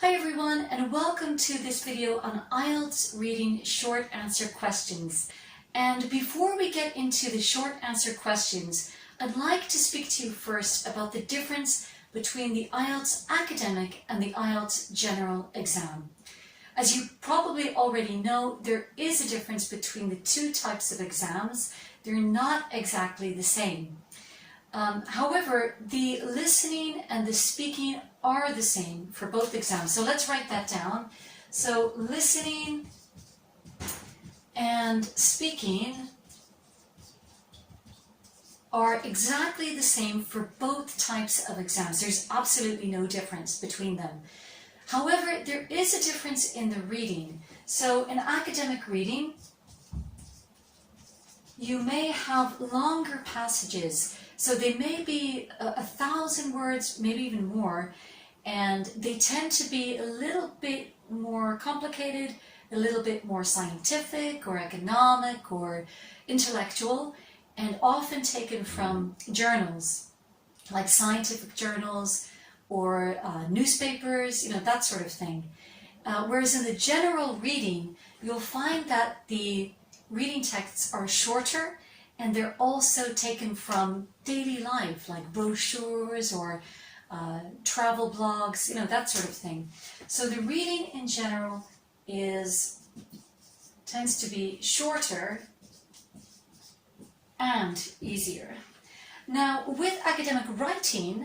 Hi everyone, and welcome to this video on IELTS reading short answer questions. And before we get into the short answer questions, I'd like to speak to you first about the difference between the IELTS academic and the IELTS general exam. As you probably already know, there is a difference between the two types of exams. They're not exactly the same. However, the listening and the speaking are the same for both exams. So let's write that down. So listening and speaking are exactly the same for both types of exams. There's absolutely no difference between them. However, there is a difference in the reading. So in academic reading, you may have longer passages. So they may be 1,000 words, maybe even more, and they tend to be a little bit more complicated, a little bit more scientific or economic or intellectual, and often taken from journals, like scientific journals or newspapers, that sort of thing. Whereas in the general reading, you'll find that the reading texts are shorter, and they're also taken from daily life, like brochures or travel blogs, that sort of thing. So the reading in general tends to be shorter and easier. Now, with academic writing,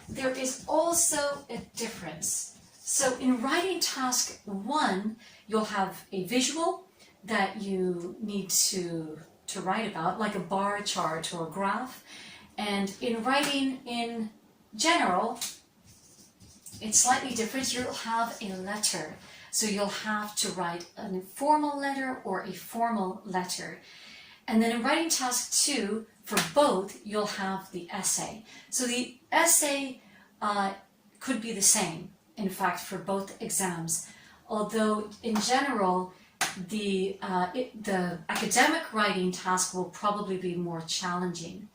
there is also a difference. So in writing task 1, you'll have a visual that you need to write about, like a bar chart or a graph. And in writing in general, it's slightly different. You'll have a letter. So you'll have to write an informal letter or a formal letter. And then in writing task 2, for both, you'll have the essay. So the essay could be the same, in fact, for both exams. Although in general, the academic writing task will probably be more challenging.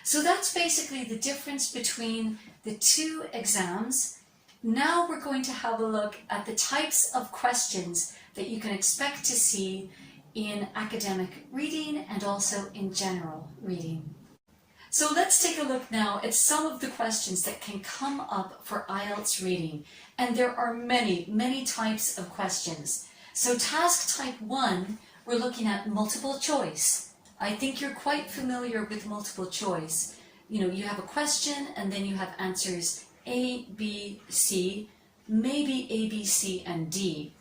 So that's basically the difference between the two exams. Now we're going to have a look at the types of questions that you can expect to see in academic reading and also in general reading. So let's take a look now at some of the questions that can come up for IELTS reading. And there are many, many types of questions. So task type 1, we're looking at multiple choice. I think you're quite familiar with multiple choice. You have a question and then you have answers A, B, C, maybe A, B, C, and D.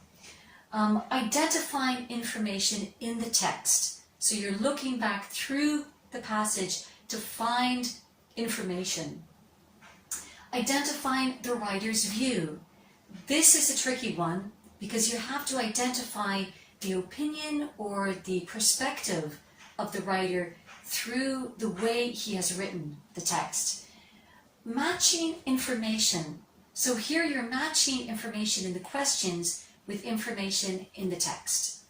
Identifying information in the text. So you're looking back through the passage to find information. Identifying the writer's view. This is a tricky one, because you have to identify the opinion or the perspective of the writer through the way he has written the text. Matching information. So here you're matching information in the questions with information in the text.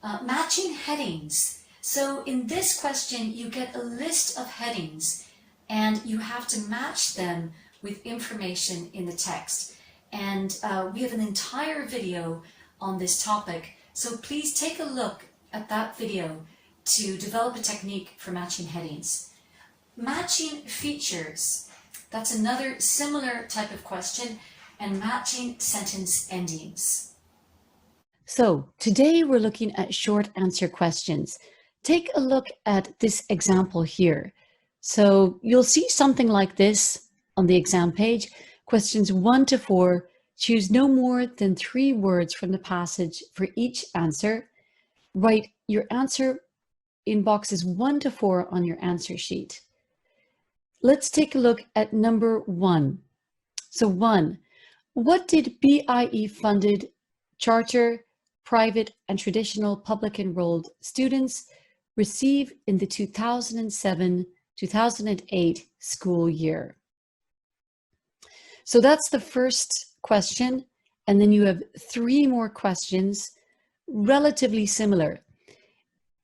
Matching headings. So in this question, you get a list of headings and you have to match them with information in the text. And we have an entire video on this topic, so please take a look at that video to develop a technique for matching headings. Matching features, that's another similar type of question, and matching sentence endings. So today we're looking at short answer questions. Take a look at this example here. So you'll see something like this on the exam page. Questions 1 to 4, choose no more than 3 words from the passage for each answer. Write your answer in boxes 1 to 4 on your answer sheet. Let's take a look at number 1. So 1, what did BIE funded charter, private and traditional public enrolled students receive in the 2007-2008 school year? So that's the first question, and then you have 3 more questions, relatively similar.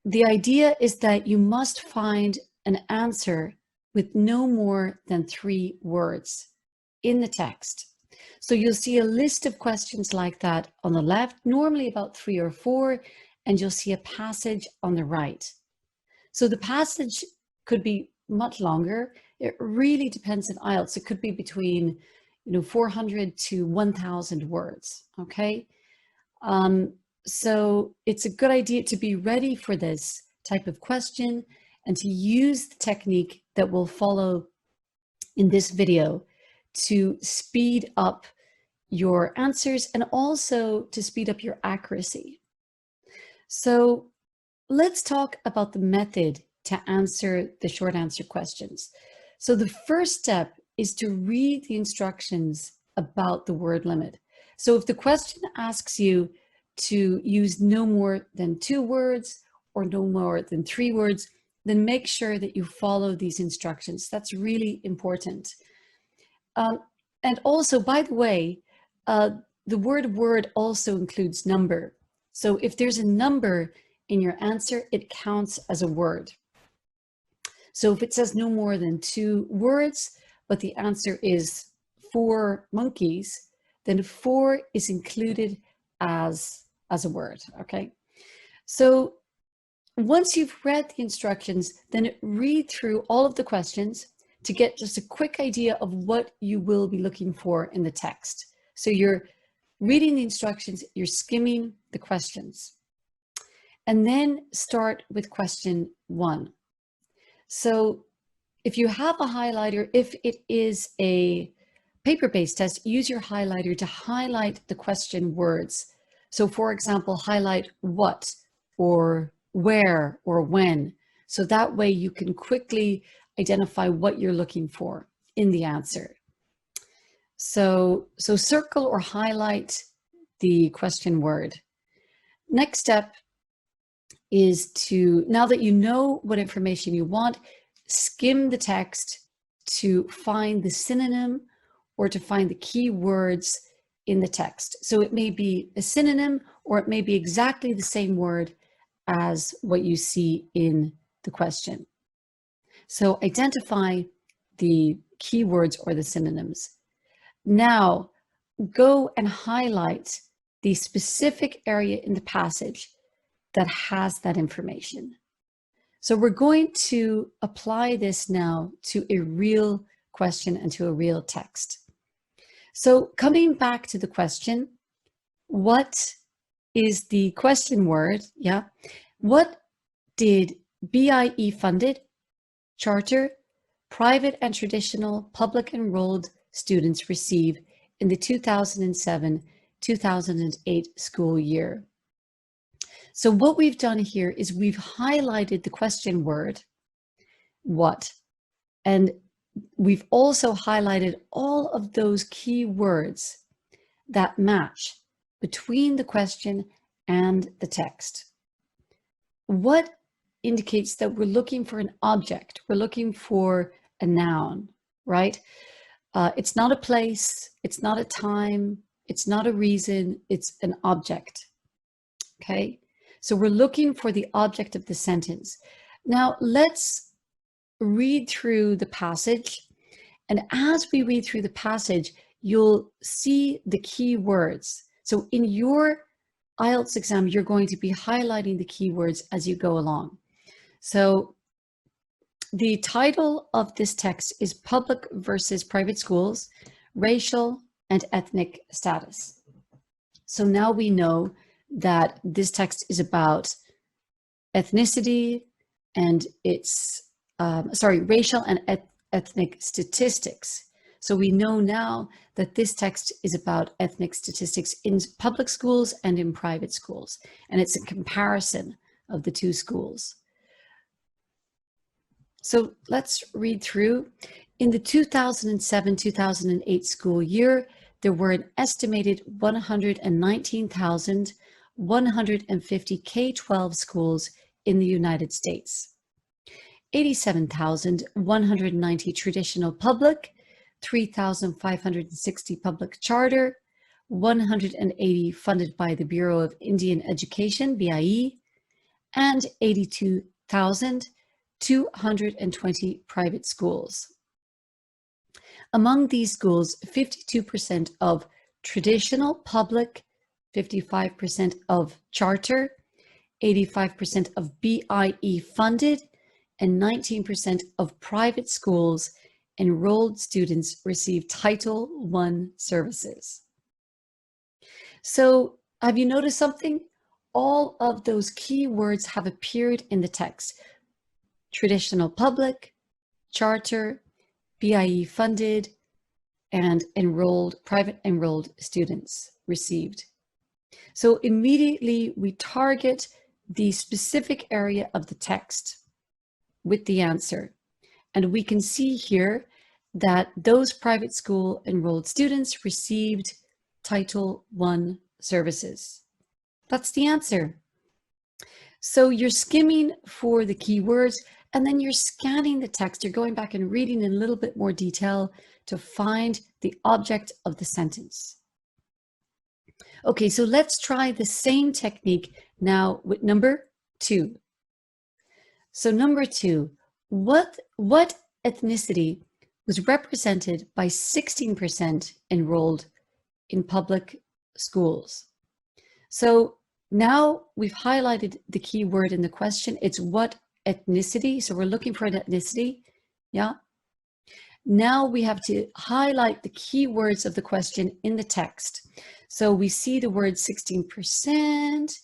The idea is that you must find an answer with no more than 3 words in the text. So you'll see a list of questions like that on the left, normally about 3 or 4, and you'll see a passage on the right. So the passage could be much longer. It really depends on IELTS. It could be between 400 to 1,000 words, okay? So it's a good idea to be ready for this type of question and to use the technique that we'll follow in this video to speed up your answers and also to speed up your accuracy. So let's talk about the method to answer the short answer questions. So the first step is to read the instructions about the word limit. So if the question asks you to use no more than 2 words or no more than 3 words, then make sure that you follow these instructions. That's really important. And also, by the way, the word also includes number. So if there's a number in your answer, it counts as a word. So if it says no more than 2 words, but the answer is 4 monkeys, then 4 is included as a word, okay? So once you've read the instructions, then read through all of the questions to get just a quick idea of what you will be looking for in the text. So you're reading the instructions, you're skimming the questions. And then start with question 1. So if you have a highlighter, if it is a paper-based test, use your highlighter to highlight the question words. So for example, highlight what or where or when. So that way you can quickly identify what you're looking for in the answer. So circle or highlight the question word. Next step is to, now that you know what information you want, skim the text to find the synonym or to find the key words in the text. So it may be a synonym or it may be exactly the same word as what you see in the question. So identify the keywords or the synonyms. Now go and highlight the specific area in the passage that has that information. So we're going to apply this now to a real question and to a real text. So coming back to the question, what is the question word? Yeah. What did BIE funded, charter, private and traditional public enrolled students receive in the 2007-2008 school year? So what we've done here is we've highlighted the question word, what, and we've also highlighted all of those key words that match between the question and the text. What indicates that we're looking for an object, we're looking for a noun, right? It's not a place, it's not a time, it's not a reason, it's an object, okay? So we're looking for the object of the sentence. Now let's read through the passage. And as we read through the passage, you'll see the key words. So in your IELTS exam, you're going to be highlighting the keywords as you go along. So the title of this text is Public versus Private Schools, Racial and Ethnic Status. So now we know that this text is about ethnicity and it's, racial and ethnic statistics. So we know now that this text is about ethnic statistics in public schools and in private schools. And it's a comparison of the two schools. So let's read through. In the 2007-2008 school year, there were an estimated 119,150 K-12 schools in the United States. 87,190 traditional public, 3,560 public charter, 180 funded by the Bureau of Indian Education, BIE, and 82,220 private schools. Among these schools, 52% of traditional public, 55% of charter, 85% of BIE funded, and 19% of private schools enrolled students receive Title I services. So have you noticed something? All of those key words have appeared in the text. Traditional public, charter, BIE funded, and private enrolled students received. So immediately we target the specific area of the text with the answer. And we can see here that those private school enrolled students received Title I services. That's the answer. So you're skimming for the keywords and then you're scanning the text. You're going back and reading in a little bit more detail to find the object of the sentence. Okay, so let's try the same technique now with number 2. So number 2, what ethnicity was represented by 16% enrolled in public schools? So now we've highlighted the key word in the question. It's what ethnicity. So we're looking for an ethnicity. Yeah. Now we have to highlight the key words of the question in the text. So we see the word 16%.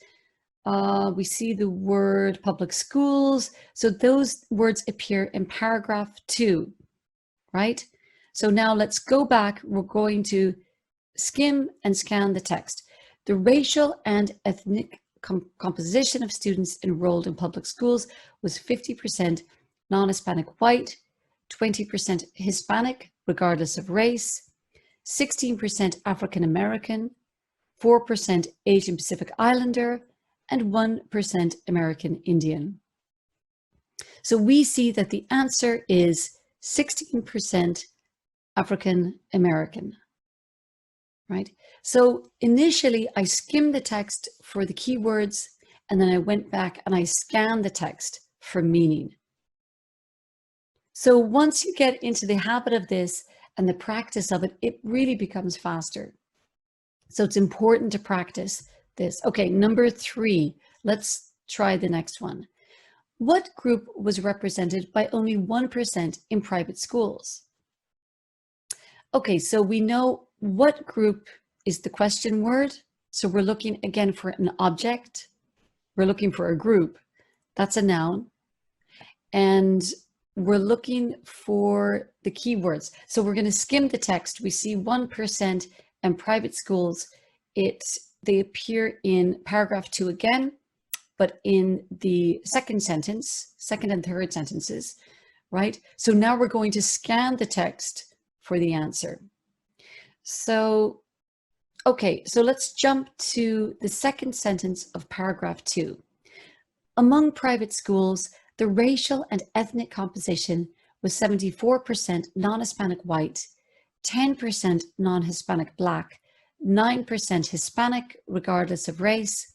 We see the word public schools. So those words appear in paragraph 2, right? So now let's go back. We're going to skim and scan the text. The racial and ethnic composition of students enrolled in public schools was 50% non-Hispanic white, 20% Hispanic, regardless of race, 16% African American, 4% Asian Pacific Islander, and 1% American Indian. So we see that the answer is 16% African American, right? So initially I skimmed the text for the keywords and then I went back and I scanned the text for meaning. So once you get into the habit of this and the practice of it, it really becomes faster. So it's important to practice this. Okay, number 3, let's try the next one. What group was represented by only 1% in private schools? Okay, so we know what group is the question word. So we're looking again for an object. We're looking for a group. That's a noun. And we're looking for the keywords. So we're going to skim the text. We see 1% and private schools. They appear in paragraph 2 again, but in the second and third sentences, right? So now we're going to scan the text for the answer. So, okay, so let's jump to the second sentence of paragraph 2. Among private schools, the racial and ethnic composition was 74% non-Hispanic white, 10% non-Hispanic black, 9% Hispanic, regardless of race,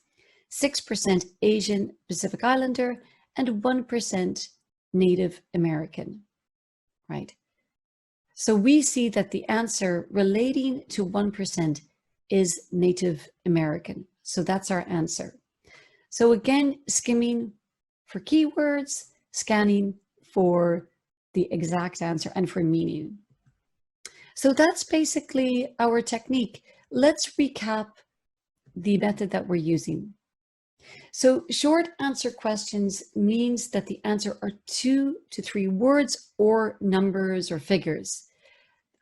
6% Asian Pacific Islander, and 1% Native American, right? So we see that the answer relating to 1% is Native American. So that's our answer. So again, skimming for keywords, scanning for the exact answer and for meaning. So that's basically our technique. Let's recap the method that we're using. So short answer questions means that the answer are 2 to 3 words or numbers or figures.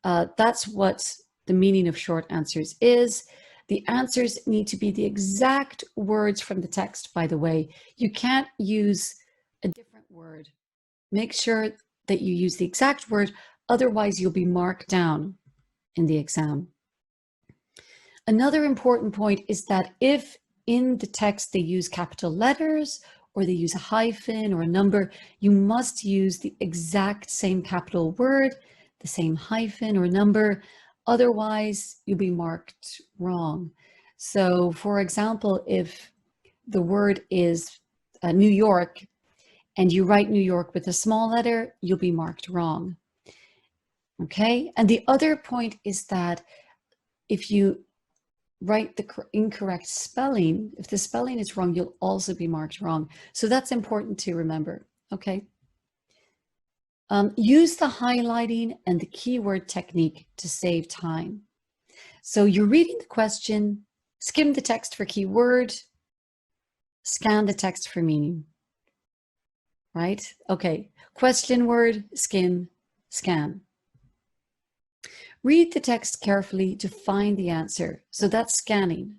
That's what the meaning of short answers is. The answers need to be the exact words from the text, by the way. You can't use a different word. Make sure that you use the exact word, otherwise you'll be marked down in the exam. Another important point is that if in the text they use capital letters or they use a hyphen or a number, you must use the exact same capital word, the same hyphen or number, otherwise you'll be marked wrong. So for example, if the word is New York and you write New York with a small letter, you'll be marked wrong. Okay, and the other point is that if you write the incorrect spelling, if the spelling is wrong, you'll also be marked wrong. So that's important to remember, okay? Use the highlighting and the keyword technique to save time. So you're reading the question, skim the text for keyword, scan the text for meaning, right? Okay, question word, skim, scan. Read the text carefully to find the answer. So that's scanning.